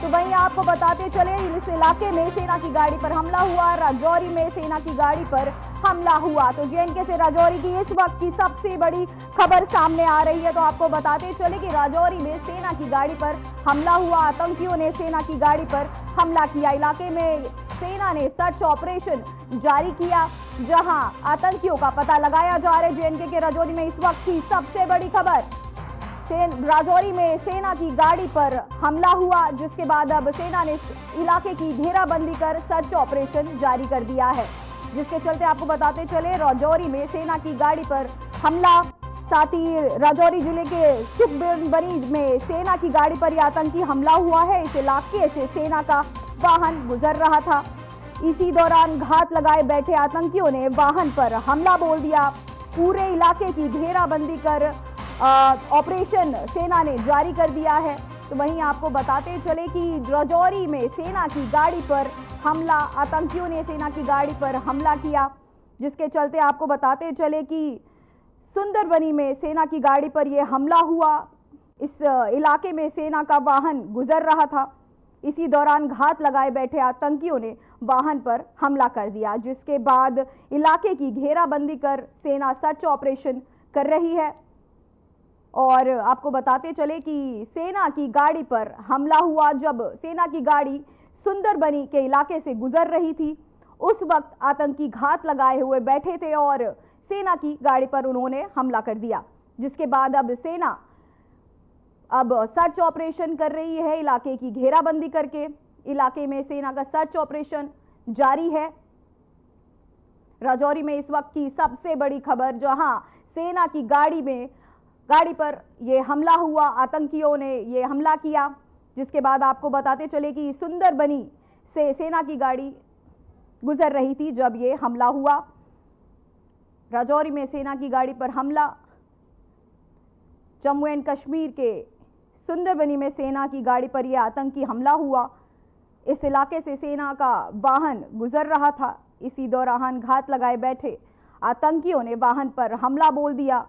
तो वहीं आपको बताते चले इस इलाके में सेना की गाड़ी पर हमला हुआ, राजौरी में सेना की गाड़ी पर हमला हुआ। तो जेएनके से राजौरी की इस वक्त की सबसे बड़ी खबर सामने आ रही है। तो आपको बताते चले कि राजौरी में सेना की गाड़ी पर हमला हुआ, आतंकियों ने सेना की गाड़ी पर हमला किया। इलाके में सेना ने सर्च ऑपरेशन जारी किया, जहां आतंकियों का पता लगाया जा रहा है। जेएनके के राजौरी में इस वक्त की सबसे बड़ी खबर, राजौरी में सेना की गाड़ी पर हमला हुआ, जिसके बाद अब सेना ने इलाके की घेराबंदी कर सर्च ऑपरेशन जारी कर दिया है। जिसके चलते आपको बताते चले राजौरी में सेना की गाड़ी पर हमला, साथ ही राजौरी जिले के सुखबनी में सेना की गाड़ी पर यह आतंकी हमला हुआ है। इस इलाके से सेना का वाहन गुजर रहा था, इसी दौरान घात लगाए बैठे आतंकियों ने वाहन पर हमला बोल दिया। पूरे इलाके की घेराबंदी कर ऑपरेशन सेना ने जारी कर दिया है। तो वहीं आपको बताते चले कि राजौरी में सेना की गाड़ी पर हमला, आतंकियों ने सेना की गाड़ी पर हमला किया, जिसके चलते आपको बताते चले कि सुंदरबनी में सेना की गाड़ी पर यह हमला हुआ। इस इलाके में सेना का वाहन गुजर रहा था, इसी दौरान घात लगाए बैठे आतंकियों ने वाहन पर हमला कर दिया, जिसके बाद इलाके की घेराबंदी कर सेना सर्च ऑपरेशन कर रही है। और आपको बताते चले कि सेना की गाड़ी पर हमला हुआ, जब सेना की गाड़ी सुंदरबनी के इलाके से गुजर रही थी, उस वक्त आतंकी घात लगाए हुए बैठे थे और सेना की गाड़ी पर उन्होंने हमला कर दिया, जिसके बाद अब सेना सर्च ऑपरेशन कर रही है, इलाके की घेराबंदी करके। इलाके में सेना का सर्च ऑपरेशन जारी है। राजौरी में इस वक्त की सबसे बड़ी खबर, जहां सेना की गाड़ी पर यह हमला हुआ, आतंकियों ने यह हमला किया, जिसके बाद आपको बताते चले कि सुंदरबनी से सेना की गाड़ी गुजर रही थी जब यह हमला हुआ। राजौरी में सेना की गाड़ी पर हमला, जम्मू एंड कश्मीर के सुंदरबनी में सेना की गाड़ी पर यह आतंकी हमला हुआ। इस इलाके से सेना का वाहन गुजर रहा था, इसी दौरान घात लगाए बैठे आतंकियों ने वाहन पर हमला बोल दिया।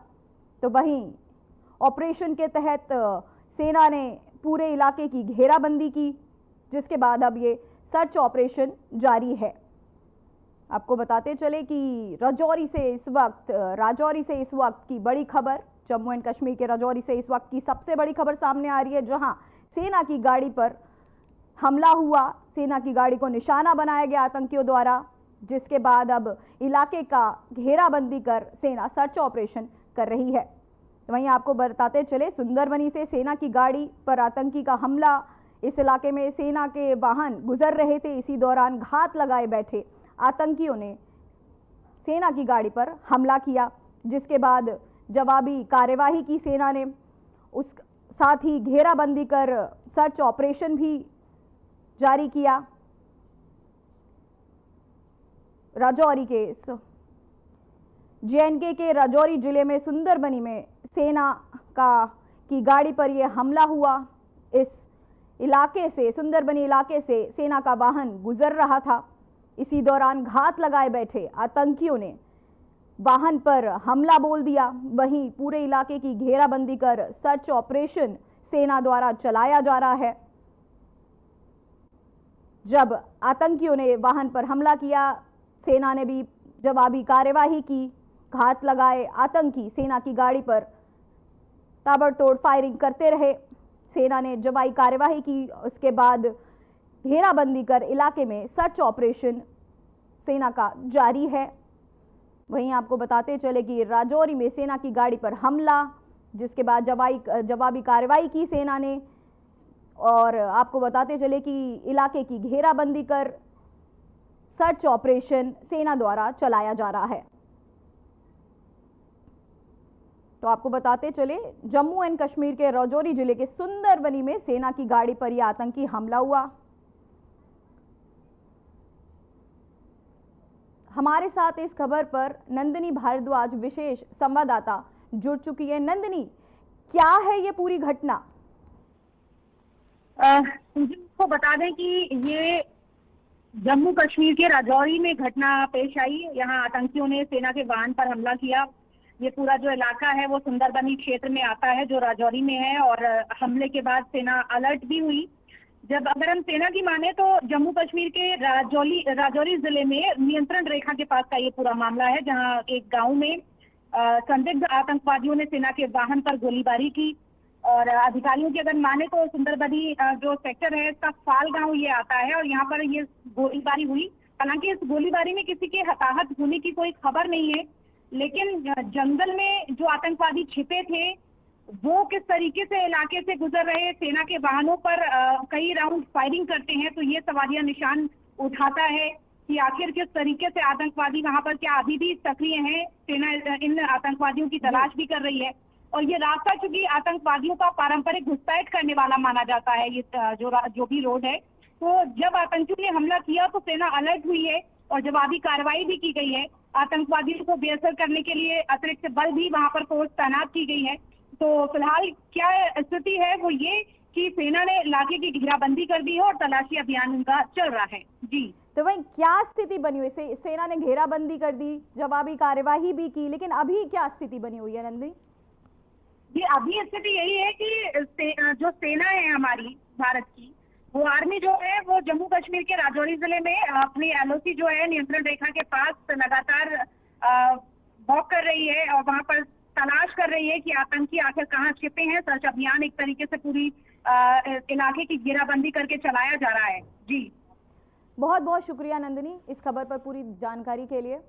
तो वहीं ऑपरेशन के तहत सेना ने पूरे इलाके की घेराबंदी की, जिसके बाद अब ये सर्च ऑपरेशन जारी है। आपको बताते चले कि राजौरी से इस वक्त की बड़ी खबर, जम्मू एंड कश्मीर के राजौरी से इस वक्त की सबसे बड़ी खबर सामने आ रही है, जहां सेना की गाड़ी पर हमला हुआ, सेना की गाड़ी को निशाना बनाया गया आतंकियों द्वारा, जिसके बाद अब इलाके का घेराबंदी कर सेना सर्च ऑपरेशन कर रही है। तो वहीं आपको बताते चले सुंदरबनी से सेना की गाड़ी पर आतंकी का हमला, इस इलाके में सेना के वाहन गुजर रहे थे, इसी दौरान घात लगाए बैठे आतंकियों ने सेना की गाड़ी पर हमला किया, जिसके बाद जवाबी कार्यवाही की सेना ने। उस साथ ही घेराबंदी कर सर्च ऑपरेशन भी जारी किया। राजौरी के जेएनके के राजौरी जिले में सुंदरबनी में सेना की गाड़ी पर यह हमला हुआ। इस इलाके से, सुंदरबनी इलाके से सेना का वाहन गुजर रहा था, इसी दौरान घात लगाए बैठे आतंकियों ने वाहन पर हमला बोल दिया। वहीं पूरे इलाके की घेराबंदी कर सर्च ऑपरेशन सेना द्वारा चलाया जा रहा है। जब आतंकियों ने वाहन पर हमला किया, सेना ने भी जवाबी कार्यवाही की। घात लगाए आतंकी सेना की गाड़ी पर ताबड़तोड़ फायरिंग करते रहे। सेना ने जवाबी कार्यवाही की, उसके बाद घेराबंदी कर इलाके में सर्च ऑपरेशन सेना का जारी है। वहीं आपको बताते चले कि राजौरी में सेना की गाड़ी पर हमला, जिसके बाद जवाबी कार्रवाई की सेना ने। और आपको बताते चले कि इलाके की घेराबंदी कर सर्च ऑपरेशन सेना द्वारा चलाया जा रहा है। तो आपको बताते चले जम्मू एंड कश्मीर के राजौरी जिले के सुंदरबनी में सेना की गाड़ी पर यह आतंकी हमला हुआ। हमारे साथ इस खबर पर नंदिनी भारद्वाज विशेष संवाददाता जुड़ चुकी है। नंदिनी, क्या है ये पूरी घटना? आपको बता दें कि ये जम्मू कश्मीर के राजौरी में घटना पेश आई। यहाँ आतंकियों ने सेना के वाहन पर हमला किया। ये पूरा जो इलाका है वो सुंदरबनी क्षेत्र में आता है, जो राजौरी में है। और हमले के बाद सेना अलर्ट भी हुई। जब अगर हम सेना की माने तो जम्मू कश्मीर के राजौरी जिले में नियंत्रण रेखा के पास का ये पूरा मामला है, जहां एक गांव में संदिग्ध आतंकवादियों ने सेना के वाहन पर गोलीबारी की। और अधिकारियों की अगर माने तो सुंदरबनी जो सेक्टर है इसका फाल गांव ये आता है और यहाँ पर ये गोलीबारी हुई। हालांकि इस गोलीबारी में किसी के हताहत होने की कोई खबर नहीं है, लेकिन जंगल में जो आतंकवादी छिपे थे वो किस तरीके से इलाके से गुजर रहे, सेना के वाहनों पर कई राउंड फायरिंग करते हैं, तो ये सवालिया निशान उठाता है कि आखिर किस तरीके से आतंकवादी वहां पर क्या अभी भी सक्रिय हैं। सेना इन आतंकवादियों की तलाश भी कर रही है और ये रास्ता चूंकि आतंकवादियों का पारंपरिक घुसपैठ करने वाला माना जाता है, ये जो भी रोड है, तो जब आतंकियों ने हमला किया तो सेना अलर्ट हुई है और जवाबी कार्रवाई भी की गई है। आतंकवादियों को बेअसर करने के लिए अतिरिक्त बल भी वहां पर फोर्स तैनात की गई है। तो फिलहाल क्या स्थिति है वो ये कि सेना ने इलाके की घेराबंदी कर दी है और तलाशी अभियान उनका चल रहा है। जी, तो वही क्या स्थिति बनी हुई है? सेना ने घेराबंदी कर दी, जवाबी कार्यवाही भी की, लेकिन अभी क्या स्थिति बनी हुई है नंदी? जी, अभी स्थिति यही है कि जो सेना है हमारी भारत की, वो आर्मी जो है वो जम्मू कश्मीर के राजौरी जिले में अपनी एलओसी जो है नियंत्रण रेखा के पास लगातार वॉक कर रही है और वहां पर तलाश कर रही है कि आतंकी आखिर कहाँ छिपे हैं। सर्च अभियान एक तरीके से पूरी इलाके की घेराबंदी करके चलाया जा रहा है। जी, बहुत बहुत शुक्रिया नंदिनी इस खबर पर पूरी जानकारी के लिए।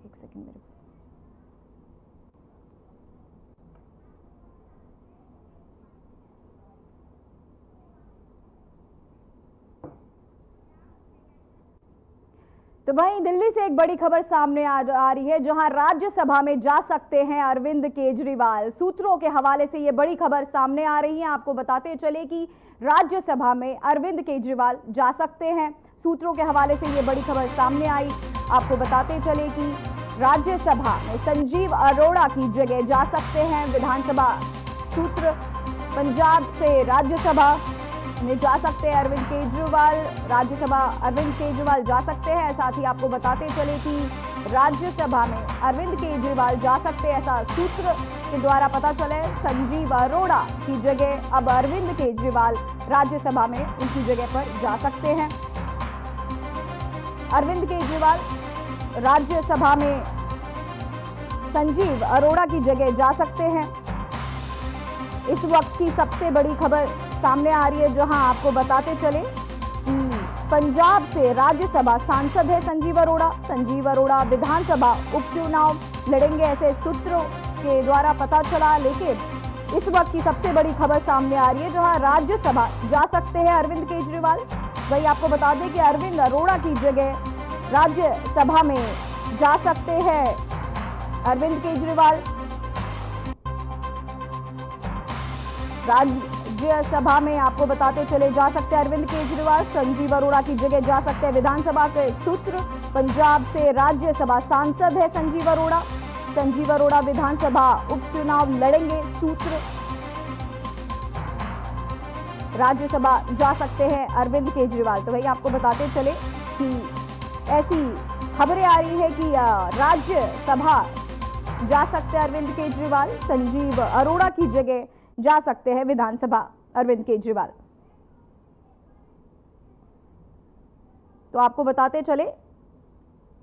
एक सेकंड मेरे को। तो वहीं दिल्ली से एक बड़ी खबर सामने आ रही है, जहां राज्यसभा में जा सकते हैं अरविंद केजरीवाल। सूत्रों के हवाले से ये बड़ी खबर सामने आ रही है। आपको बताते चले कि राज्यसभा में अरविंद केजरीवाल जा सकते हैं। सूत्रों के हवाले से ये बड़ी खबर सामने आई। आपको बताते चले कि राज्यसभा में संजीव अरोड़ा की जगह जा सकते हैं विधानसभा। सूत्र पंजाब से राज्यसभा में जा सकते हैं अरविंद केजरीवाल। राज्यसभा अरविंद केजरीवाल जा सकते हैं। साथ ही आपको बताते चले कि राज्यसभा में अरविंद केजरीवाल जा सकते हैं, ऐसा सूत्र के द्वारा पता चले। संजीव अरोड़ा की जगह अब अरविंद केजरीवाल राज्यसभा में उनकी जगह पर जा सकते हैं। अरविंद केजरीवाल राज्यसभा में संजीव अरोड़ा की जगह जा सकते हैं। इस वक्त की सबसे बड़ी खबर सामने आ रही है, जहां आपको बताते चले कि पंजाब से राज्यसभा सांसद है संजीव अरोड़ा। संजीव अरोड़ा विधानसभा उपचुनाव लड़ेंगे, ऐसे सूत्रों के द्वारा पता चला। लेकिन इस वक्त की सबसे बड़ी खबर सामने आ रही है, जहां राज्यसभा जा सकते हैं अरविंद केजरीवाल। वही आपको बता दें कि अरविंद अरोड़ा की जगह राज्यसभा में जा सकते हैं अरविंद केजरीवाल। राज्यसभा में आपको बताते चले जा सकते हैं अरविंद केजरीवाल। संजीव अरोड़ा की जगह जा सकते हैं विधानसभा के सूत्र। पंजाब से राज्यसभा सांसद है संजीव अरोड़ा। संजीव अरोड़ा विधानसभा उपचुनाव लड़ेंगे, सूत्र। राज्यसभा जा सकते हैं अरविंद केजरीवाल। तो वही आपको बताते चले कि ऐसी खबरें आ रही है कि राज्यसभा जा सकते हैं अरविंद केजरीवाल। संजीव अरोड़ा की जगह जा सकते हैं विधानसभा अरविंद केजरीवाल। तो आपको बताते चले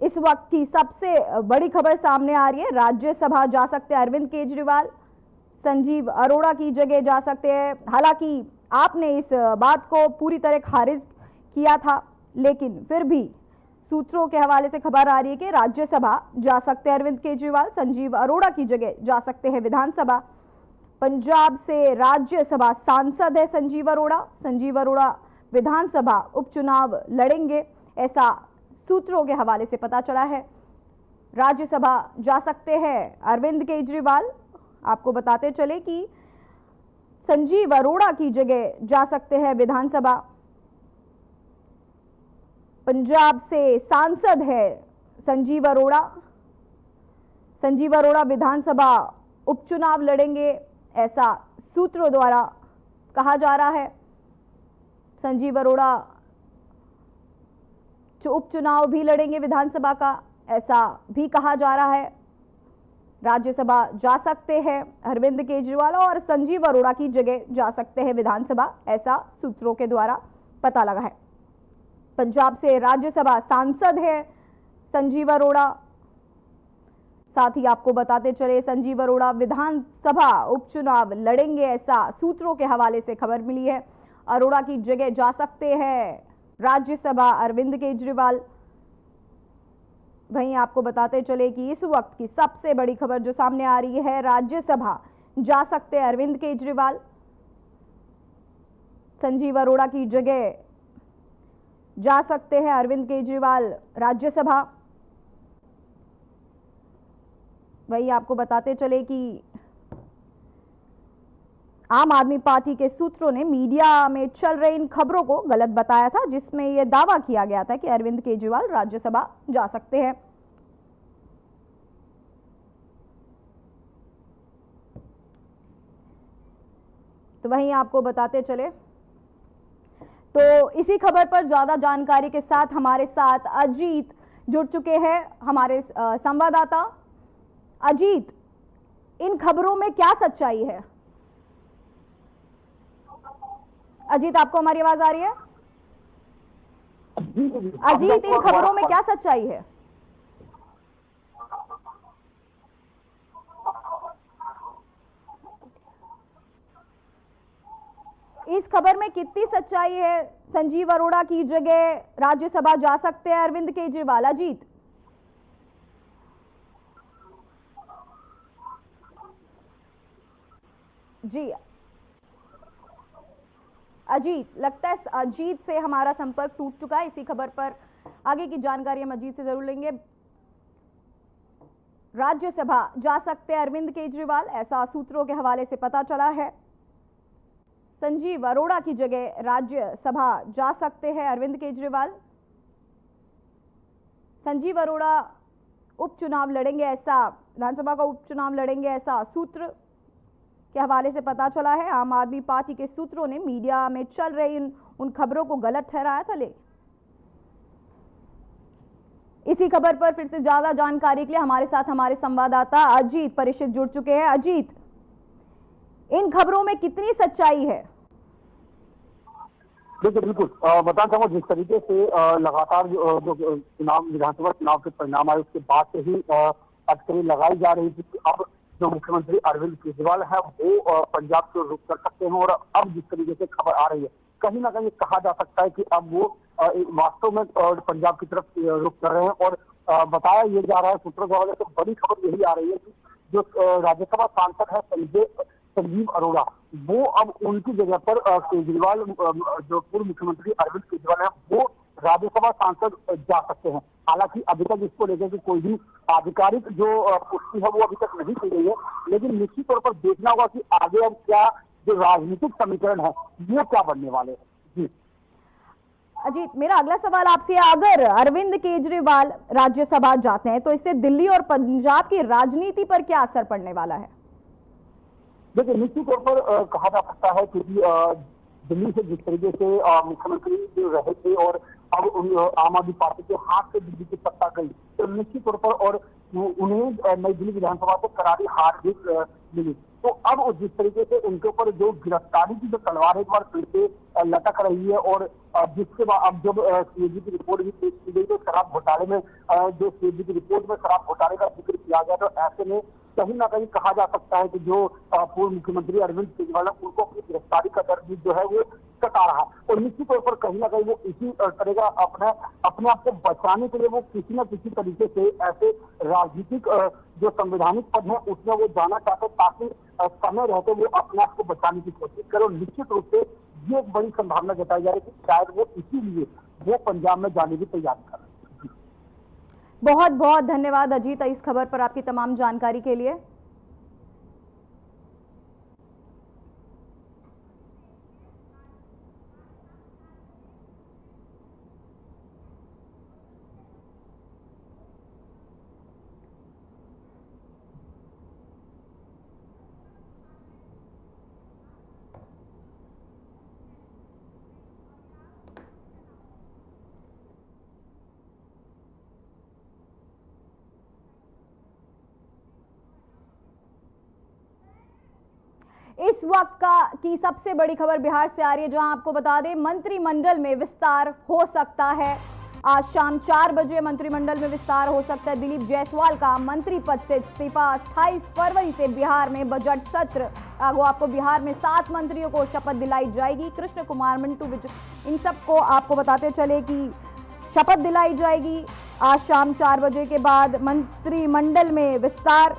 इस वक्त की सबसे बड़ी खबर सामने आ रही है, राज्यसभा जा सकते हैं अरविंद केजरीवाल। संजीव अरोड़ा की जगह जा सकते हैं। हालांकि आपने इस बात को पूरी तरह खारिज किया था, लेकिन फिर भी सूत्रों के हवाले से खबर आ रही है कि राज्यसभा जा सकते हैं अरविंद केजरीवाल। संजीव अरोड़ा की जगह जा सकते हैं विधानसभा। पंजाब से राज्यसभा सांसद है संजीव अरोड़ा। संजीव अरोड़ा विधानसभा उपचुनाव लड़ेंगे, ऐसा सूत्रों के हवाले से पता चला है। राज्यसभा जा सकते हैं अरविंद केजरीवाल। आपको बताते चले कि संजीव अरोड़ा की जगह जा सकते हैं विधानसभा। पंजाब से सांसद है संजीव अरोड़ा। संजीव अरोड़ा विधानसभा उपचुनाव लड़ेंगे, ऐसा सूत्रों द्वारा कहा जा रहा है। संजीव अरोड़ा उपचुनाव भी लड़ेंगे विधानसभा का, ऐसा भी कहा जा रहा है। राज्यसभा जा सकते हैं अरविंद केजरीवाल और संजीव अरोड़ा की जगह जा सकते हैं विधानसभा, ऐसा सूत्रों के द्वारा पता लगा है। पंजाब से राज्यसभा सांसद है संजीव अरोड़ा। साथ ही आपको बताते चले संजीव अरोड़ा विधानसभा उपचुनाव लड़ेंगे, ऐसा सूत्रों के हवाले से खबर मिली है। अरोड़ा की जगह जा सकते हैं राज्यसभा अरविंद केजरीवाल। वहीं आपको बताते चले कि इस वक्त की सबसे बड़ी खबर जो सामने आ रही है, राज्यसभा जा सकते हैं अरविंद केजरीवाल। संजीव अरोड़ा की जगह जा सकते हैं अरविंद केजरीवाल राज्यसभा। वहीं आपको बताते चले कि आम आदमी पार्टी के सूत्रों ने मीडिया में चल रही इन खबरों को गलत बताया था, जिसमें यह दावा किया गया था कि अरविंद केजरीवाल राज्यसभा जा सकते हैं। तो वहीं आपको बताते चले तो इसी खबर पर ज्यादा जानकारी के साथ हमारे साथ अजीत जुड़ चुके हैं, हमारे संवाददाता। अजीत, इन खबरों में क्या सच्चाई है? अजीत, आपको हमारी आवाज आ रही है? अजीत, इन खबरों में क्या सच्चाई है? इस खबर में कितनी सच्चाई है? संजीव अरोड़ा की जगह राज्यसभा जा सकते हैं अरविंद केजरीवाल। अजीत जी, अजीत, लगता है अजीत से हमारा संपर्क टूट चुका है। इसी खबर पर आगे की जानकारी हम अजीत से जरूर लेंगे। राज्यसभा जा सकते हैं अरविंद केजरीवाल, ऐसा सूत्रों के हवाले से पता चला है। संजीव अरोड़ा की जगह राज्यसभा जा सकते हैं अरविंद केजरीवाल। संजीव अरोड़ा उपचुनाव लड़ेंगे, ऐसा विधानसभा का उपचुनाव लड़ेंगे, ऐसा सूत्र के हवाले से पता चला है। आम आदमी पार्टी के सूत्रों ने मीडिया में चल रही उन खबरों को गलत ठहराया था। इसी खबर पर फिर से ज्यादा जानकारी के लिए हमारे साथ हमारे संवाददाता अजीत परिचित जुड़ चुके हैं। अजीत, इन खबरों में कितनी सच्चाई है? देखिए, बिल्कुल बताना चाहूंगा, जिस तरीके से लगातार जो चुनाव विधानसभा चुनाव के परिणाम आए उसके बाद से ही अटकलें लगाई जा रही थी कि अब जो मुख्यमंत्री अरविंद केजरीवाल है वो पंजाब को रुख कर सकते हैं। और अब जिस तरीके से खबर आ रही है, कहीं ना कहीं कहा जा सकता है कि अब वो वास्तव में पंजाब की तरफ रुख कर रहे हैं। और बताया ये जा रहा है सूत्रों द्वारा, तो बड़ी खबर यही आ रही है कि जो राज्यसभा सांसद है संजीव अरोड़ा, वो अब उनकी जगह पर केजरीवाल, जो पूर्व मुख्यमंत्री अरविंद केजरीवाल है, वो राज्यसभा सांसद जा सकते हैं। हालांकि अभी तक इसको लेकर के कोई भी आधिकारिक जो पुष्टि है वो अभी तक नहीं की गई है, लेकिन निश्चित तौर पर देखना होगा कि आगे अब क्या जो राजनीतिक समीकरण है वो क्या बनने वाले हैं। जी अजीत, मेरा अगला सवाल आपसे, अगर अरविंद केजरीवाल राज्यसभा जाते हैं तो इससे दिल्ली और पंजाब की राजनीति पर क्या असर पड़ने वाला है? देखिए, निश्चित तौर पर कहा जा सकता है क्योंकि दिल्ली से जिस तरीके से मुख्यमंत्री जो रहे थे और अब आम आदमी पार्टी के हाथ से दिल्ली की सत्ता गई, तो निश्चित तौर पर और उन्हें नई दिल्ली विधानसभा से करारी हार भी मिली। तो अब जिस तरीके से उनके ऊपर जो गिरफ्तारी की जो तलवार एक बार फिर से लटक रही है, और जिसके बाद अब जब सीएजी की रिपोर्ट भी पेश की गई तो शराब घोटाले में जो सीएजी की रिपोर्ट में शराब घोटाले का जिक्र किया गया, तो ऐसे में कहीं ना कहीं कहा जा सकता है कि जो पूर्व मुख्यमंत्री अरविंद केजरीवाल है उनको अपनी गिरफ्तारी का डर भी जो है वो सता रहा है। और निश्चित तौर पर कहीं ना कहीं वो इसी तरह का अपने आप को बचाने के लिए वो किसी न किसी तरीके से ऐसे राजनीतिक जो संवैधानिक पद है उसमें वो जाना चाहते, ताकि समय रहते वो अपने आप को बचाने की कोशिश करे। और निश्चित रूप से ये एक बड़ी संभावना जताई जा रही है कि शायद वो इसीलिए वो पंजाब में जाने की तैयारी कर रहे हैं। बहुत बहुत धन्यवाद अजीत इस खबर पर आपकी तमाम जानकारी के लिए। वक्त की सबसे बड़ी खबर बिहार से आ रही है, जहां आपको बता दें मंत्रिमंडल में विस्तार हो सकता है। आज शाम 4 बजे मंत्रिमंडल में विस्तार हो सकता है। दिलीप जायसवाल का मंत्री पद से इस्तीफा। 28 फरवरी से बिहार में बजट सत्र। आपको बिहार में 7 मंत्रियों को शपथ दिलाई जाएगी। कृष्ण कुमार, मंटू, इन सबको आपको बताते चले कि शपथ दिलाई जाएगी। आज शाम 4 बजे के बाद मंत्रिमंडल में विस्तार।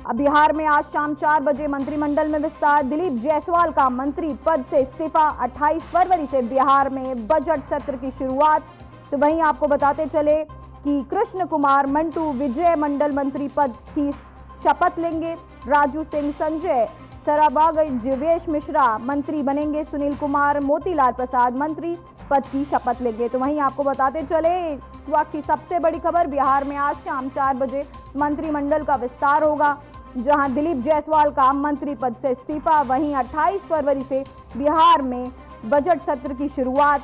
बिहार में आज शाम 4 बजे मंत्रिमंडल में विस्तार। दिलीप जायसवाल का मंत्री पद से इस्तीफा। 28 फरवरी से बिहार में बजट सत्र की शुरुआत। तो वहीं आपको बताते चले कि कृष्ण कुमार, मंटू, विजय मंडल मंत्री पद की शपथ लेंगे। राजू सिंह, संजय सराबाग, जीवेश मिश्रा मंत्री बनेंगे। सुनील कुमार, मोतीलाल प्रसाद मंत्री पद की शपथ लेंगे। तो वहीं आपको बताते चले इस वक्त की सबसे बड़ी खबर, बिहार में आज शाम 4 बजे मंत्रिमंडल का विस्तार होगा, जहां दिलीप जायसवाल का मंत्री पद से इस्तीफा। वहीं 28 फरवरी से बिहार में बजट सत्र की शुरुआत।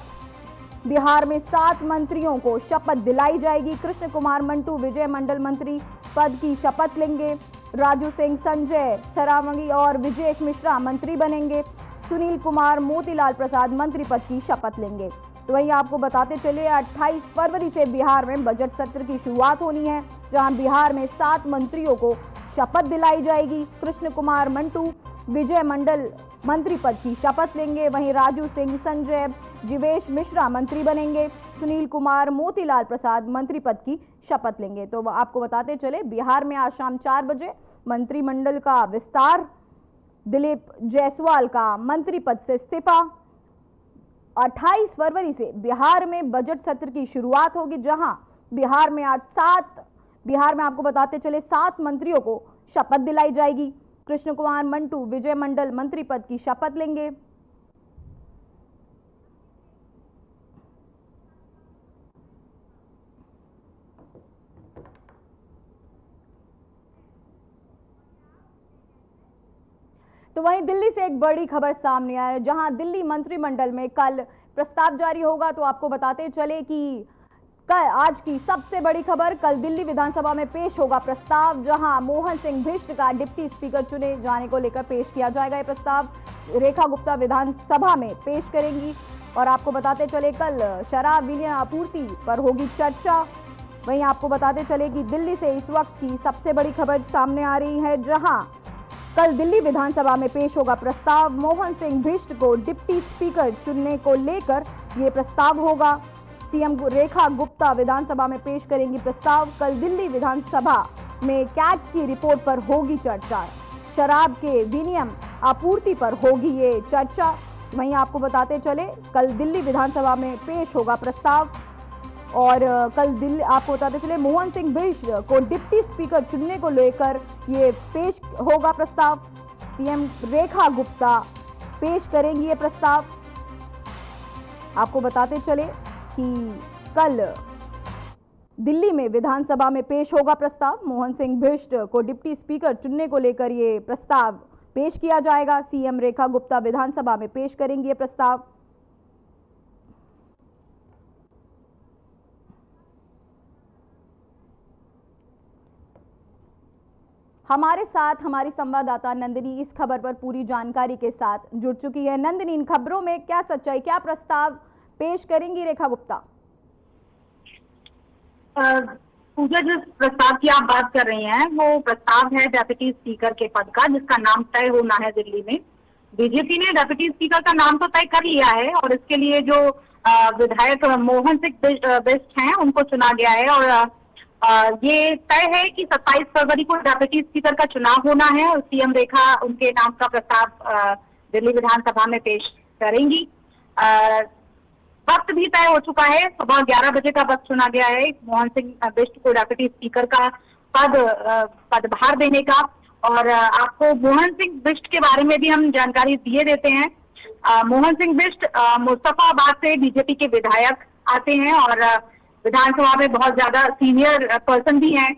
बिहार में 7 मंत्रियों को शपथ दिलाई जाएगी। कृष्ण कुमार, मंटू, विजय मंडल मंत्री पद की शपथ लेंगे। राजू सिंह, संजय सरावगी और विजेश मिश्रा मंत्री बनेंगे। सुनील कुमार, मोतीलाल प्रसाद मंत्री पद की शपथ लेंगे। तो वहीं आपको बताते चले 28 फरवरी से बिहार में बजट सत्र की शुरुआत होनी है, जहां बिहार में 7 मंत्रियों को शपथ दिलाई जाएगी। कृष्ण कुमार, मंटू, विजय मंडल मंत्री पद की शपथ लेंगे। वहीं राजू सिंह, संजय, जीवेश मिश्रा मंत्री बनेंगे। सुनील कुमार, मोतीलाल प्रसाद मंत्री पद की शपथ लेंगे। तो आपको बताते चले बिहार में आज शाम 4 बजे मंत्रिमंडल का विस्तार। दिलीप जायसवाल का मंत्री पद से इस्तीफा। 28 फरवरी से बिहार में बजट सत्र की शुरुआत होगी, जहां बिहार में आपको बताते चले 7 मंत्रियों को शपथ दिलाई जाएगी। कृष्ण कुमार, मंटू, विजय मंडल मंत्री पद की शपथ लेंगे। तो वहीं दिल्ली से एक बड़ी खबर सामने आई है, जहां दिल्ली मंत्रिमंडल में कल प्रस्ताव जारी होगा। तो आपको बताते चले कि आज की सबसे बड़ी खबर, कल दिल्ली विधानसभा में पेश होगा प्रस्ताव, जहां मोहन सिंह बिष्ट का डिप्टी स्पीकर चुने जाने को लेकर पेश किया जाएगा। यह प्रस्ताव रेखा गुप्ता विधानसभा में पेश करेंगी। और आपको बताते चले कल शराब विनियम आपूर्ति पर होगी चर्चा। वहीं आपको बताते चले कि दिल्ली से इस वक्त की सबसे बड़ी खबर सामने आ रही है, जहां कल दिल्ली विधानसभा में पेश होगा प्रस्ताव। मोहन सिंह बिष्ट को डिप्टी स्पीकर चुनने को लेकर यह प्रस्ताव होगा। सीएम रेखा गुप्ता विधानसभा में पेश करेंगी प्रस्ताव। कल दिल्ली विधानसभा में कैग की रिपोर्ट पर होगी चर्चा। शराब के विनियम आपूर्ति पर होगी ये चर्चा। वहीं आपको बताते चले कल दिल्ली विधानसभा में पेश होगा प्रस्ताव। और कल दिल्ली आपको बताते चले मोहन सिंह बिष्ट को डिप्टी स्पीकर चुनने को लेकर ये पेश होगा प्रस्ताव। सीएम रेखा गुप्ता पेश करेंगी ये प्रस्ताव। आपको बताते चले कि कल दिल्ली में विधानसभा में पेश होगा प्रस्ताव। मोहन सिंह बिष्ट को डिप्टी स्पीकर चुनने को लेकर ये प्रस्ताव पेश किया जाएगा। सीएम रेखा गुप्ता विधानसभा में पेश करेंगी ये प्रस्ताव। हमारे साथ हमारी संवाददाता नंदिनी इस खबर पर पूरी जानकारी के साथ जुड़ चुकी है। नंदिनी, इन खबरों में क्या सच्चाई, क्या प्रस्ताव पेश करेंगी रेखा गुप्ता? पूजा, जिस प्रस्ताव की आप बात कर रही हैं वो प्रस्ताव है डेप्यूटी स्पीकर के पद का, जिसका नाम तय होना है दिल्ली में। बीजेपी ने डेप्यूटी स्पीकर का नाम तो तय कर लिया है और इसके लिए जो विधायक मोहन सिंह बिष्ट हैं उनको चुना गया है। और ये तय है कि 27 फरवरी को डेप्यूटी स्पीकर का चुनाव होना है और सीएम रेखा उनके नाम का प्रस्ताव दिल्ली विधानसभा में पेश करेंगी। वक्त भी तय हो चुका है, सुबह 11 बजे का वक्त चुना गया है मोहन सिंह बिष्ट को डेप्यूटी स्पीकर का पदभार देने का। और आपको मोहन सिंह बिष्ट के बारे में भी हम जानकारी दिए देते हैं। मोहन सिंह बिष्ट मुस्तफाबाद से बीजेपी के विधायक आते हैं और विधानसभा में बहुत ज्यादा सीनियर पर्सन भी हैं।